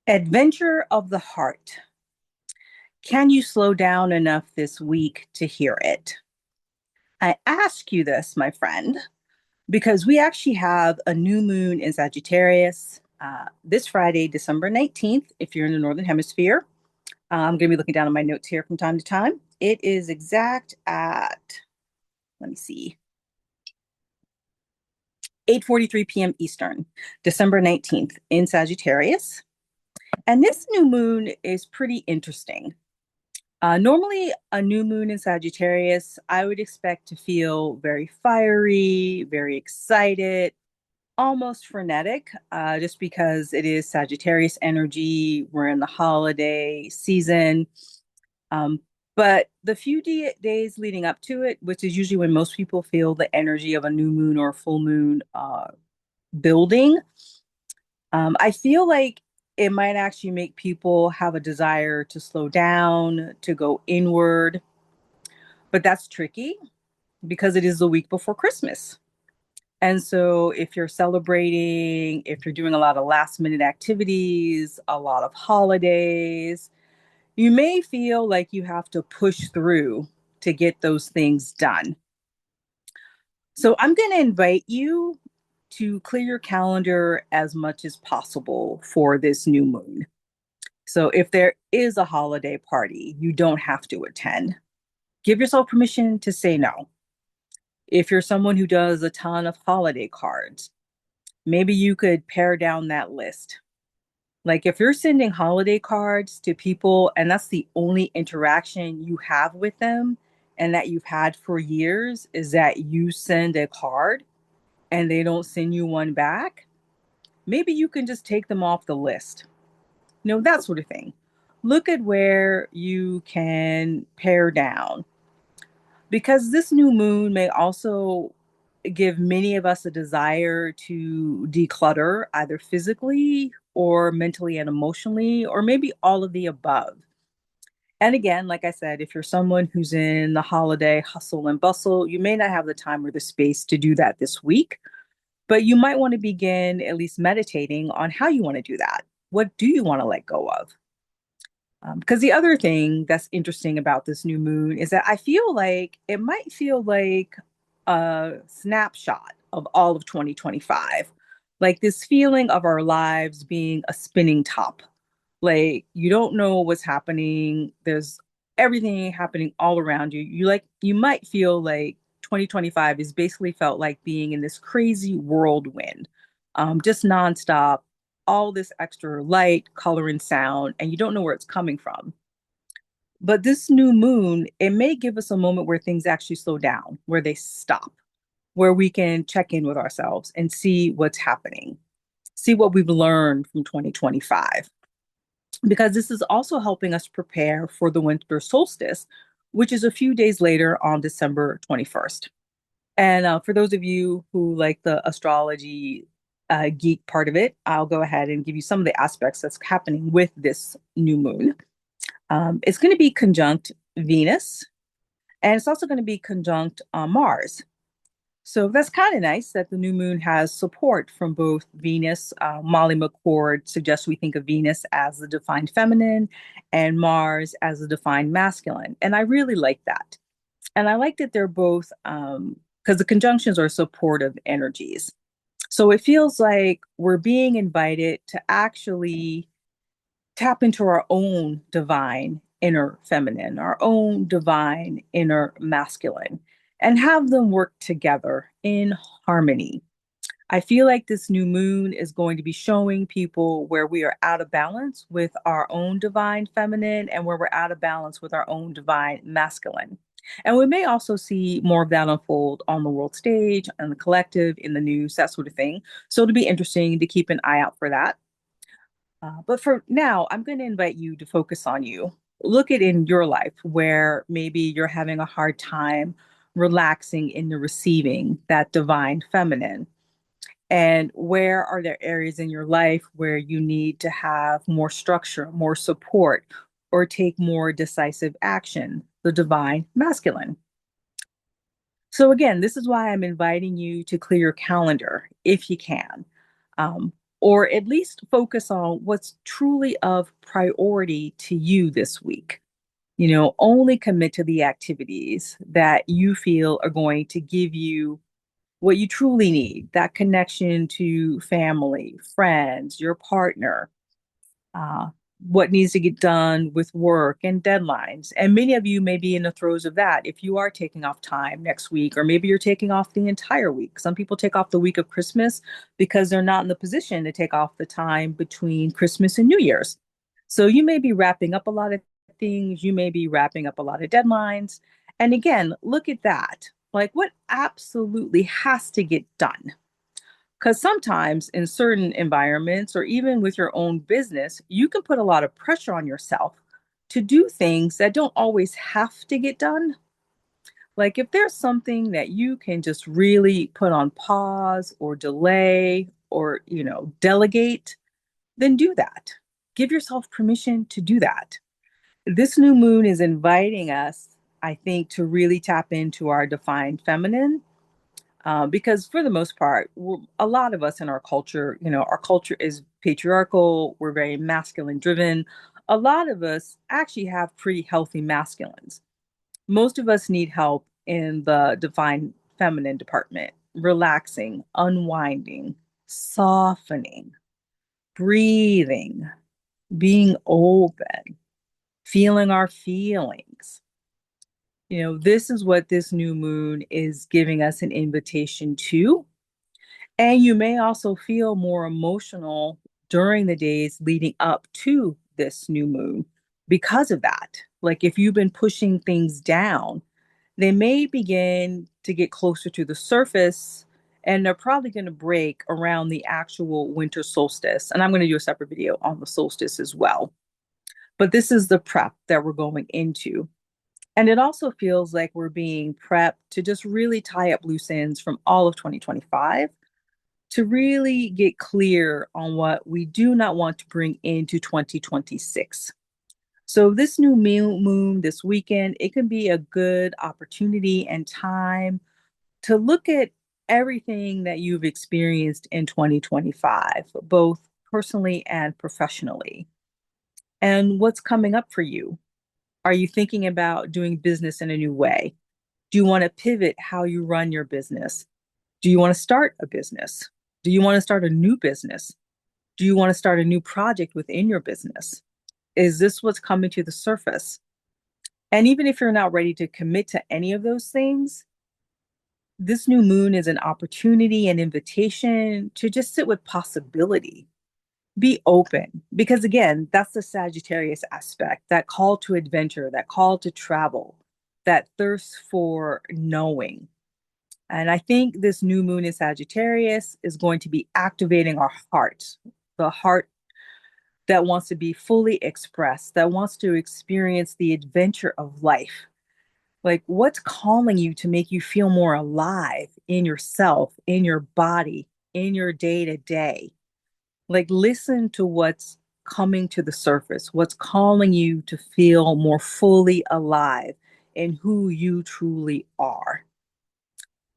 Adventure of the heart. Can you slow down enough this week to hear it? I ask you this, my friend, because we actually have a new moon in Sagittarius this Friday, December 19th, if you're in the Northern Hemisphere. I'm going to be looking down at my notes here from time to time. It is exact at, let me see, 8:43 p.m. Eastern, December 19th in Sagittarius. And this new moon is pretty interesting. Normally, a new moon in Sagittarius, I would expect to feel very fiery, very excited, almost frenetic, just because it is Sagittarius energy. We're in the holiday season. Um, but the few days leading up to it, which is usually when most people feel the energy of a new moon or a full moon building, I feel like it might actually make people have a desire to slow down, to go inward. But that's tricky because it is the week before Christmas. And so if you're celebrating, if you're doing a lot of last minute activities, a lot of holidays, you may feel like you have to push through to get those things done. So I'm going to invite you to clear your calendar as much as possible for this new moon. So if there is a holiday party you don't have to attend, give yourself permission to say no. If you're someone who does a ton of holiday cards, maybe you could pare down that list. Like if you're sending holiday cards to people and that's the only interaction you have with them and that you've had for years is that you send a card and they don't send you one back, maybe you can just take them off the list. That sort of thing. Look at where you can pare down because this new moon may also give many of us a desire to declutter either physically or mentally and emotionally, or maybe all of the above. And again, like I said, if you're someone who's in the holiday hustle and bustle, you may not have the time or the space to do that this week, but you might want to begin at least meditating on how you want to do that. What do you want to let go of? Because the other thing that's interesting about this new moon is that I feel like it might feel like a snapshot of all of 2025, like this feeling of our lives being a spinning top. Like you don't know what's happening. There's everything happening all around you. You might feel like 2025 is basically felt like being in this crazy whirlwind, just nonstop, all this extra light, color, and sound, and you don't know where it's coming from. But this new moon, it may give us a moment where things actually slow down, where they stop, where we can check in with ourselves and see what's happening, see what we've learned from 2025. Because this is also helping us prepare for the winter solstice, which is a few days later on December 21st. And for those of you who like the astrology geek part of it, I'll go ahead and give you some of the aspects that's happening with this new moon. It's going to be conjunct Venus, and it's also going to be conjunct Mars. So that's kind of nice that the new moon has support from both Venus. Molly McCord suggests we think of Venus as the defined feminine and Mars as the defined masculine. And I really like that. And I like that they're both, because the conjunctions are supportive energies. So it feels like we're being invited to actually tap into our own divine inner feminine, our own divine inner masculine, and have them work together in harmony. I feel like this new moon is going to be showing people where we are out of balance with our own divine feminine and where we're out of balance with our own divine masculine. And we may also see more of that unfold on the world stage, and the collective, in the news, that sort of thing. So it'll be interesting to keep an eye out for that. But for now, I'm going to invite you to focus on you. Look at in your life where maybe you're having a hard time relaxing in the receiving that divine feminine. And where are there areas in your life where you need to have more structure, more support, or take more decisive action, the divine masculine? So, again, this is why I'm inviting you to clear your calendar if you can. or at least focus on what's truly of priority to you this week. Only commit to the activities that you feel are going to give you what you truly need, that connection to family, friends, your partner, uh, what needs to get done with work and deadlines. And many of you may be in the throes of that if you are taking off time next week, or maybe you're taking off the entire week. Some people take off the week of Christmas because they're not in the position to take off the time between Christmas and New Year's. So you may be wrapping up a lot of things, you may be wrapping up a lot of deadlines. And again, look at that. Like, what absolutely has to get done? Because sometimes in certain environments, or even with your own business, you can put a lot of pressure on yourself to do things that don't always have to get done. Like, if there's something that you can just really put on pause or delay or, delegate, then do that. Give yourself permission to do that. This new moon is inviting us, I think, to really tap into our defined feminine, because for the most part, a lot of us in our culture, our culture is patriarchal. We're very masculine driven. A lot of us actually have pretty healthy masculines. Most of us need help in the divine feminine department, relaxing, unwinding, softening, breathing, being open, feeling our feelings. This is what this new moon is giving us an invitation to. And you may also feel more emotional during the days leading up to this new moon because of that. Like, if you've been pushing things down, they may begin to get closer to the surface, and they're probably going to break around the actual winter solstice. And I'm going to do a separate video on the solstice as well. But this is the prep that we're going into. And it also feels like we're being prepped to just really tie up loose ends from all of 2025, to really get clear on what we do not want to bring into 2026. So this new moon this weekend, it can be a good opportunity and time to look at everything that you've experienced in 2025, both personally and professionally. And what's coming up for you? Are you thinking about doing business in a new way? Do you want to pivot how you run your business? Do you want to start a business? Do you want to start a new business? Do you want to start a new project within your business? Is this what's coming to the surface? And even if you're not ready to commit to any of those things, this new moon is an opportunity, an invitation to just sit with possibility. Be open, because again, that's the Sagittarius aspect, that call to adventure, that call to travel, that thirst for knowing. And I think this new moon in Sagittarius is going to be activating our heart, the heart that wants to be fully expressed, that wants to experience the adventure of life. Like, what's calling you to make you feel more alive in yourself, in your body, in your day to day? Like, listen to what's coming to the surface, what's calling you to feel more fully alive in who you truly are.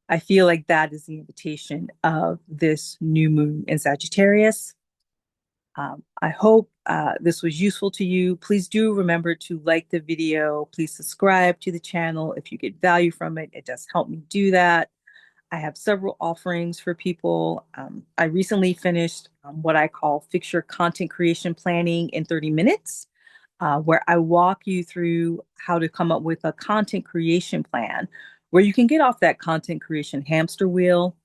I feel like that is the invitation of this new moon in Sagittarius. I hope this was useful to you. Please do remember to like the video. Please subscribe to the channel if you get value from it. It does help me do that. I have several offerings for people. I recently finished what I call Fix Your Content Creation Planning in 30 minutes, where I walk you through how to come up with a content creation plan where you can get off that content creation hamster wheel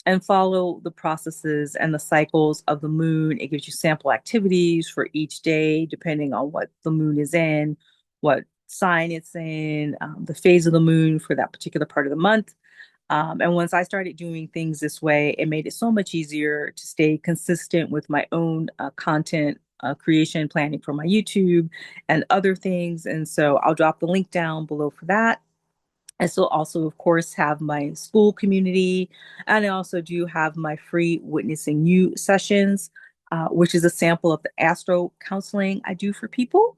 and follow the processes and the cycles of the moon. It gives you sample activities for each day, depending on what the moon is in, what sign it's in, the phase of the moon for that particular part of the month. And once I started doing things this way, it made it so much easier to stay consistent with my own content creation, planning for my YouTube and other things. And so I'll drop the link down below for that. I still also, of course, have my Skool community, and I also do have my free Witnessing You sessions, which is a sample of the astro counseling I do for people.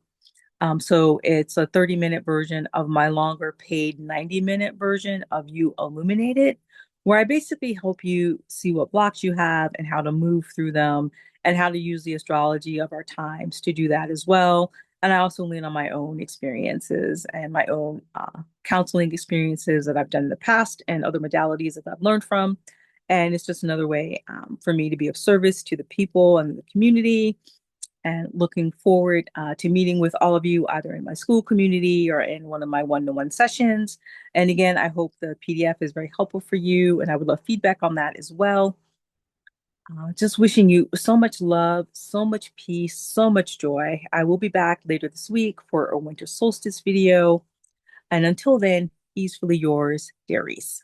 So it's a 30-minute version of my longer paid 90-minute version of You Illuminated, where I basically help you see what blocks you have and how to move through them and how to use the astrology of our times to do that as well. And I also lean on my own experiences and my own counseling experiences that I've done in the past and other modalities that I've learned from. And it's just another way for me to be of service to the people and the community. And looking forward to meeting with all of you either in my Skool community or in one of my one-to-one sessions. And again, I hope the PDF is very helpful for you, and I would love feedback on that as well. Just wishing you so much love, so much peace, so much joy. I will be back later this week for a winter solstice video. And until then, peacefully yours, Darice.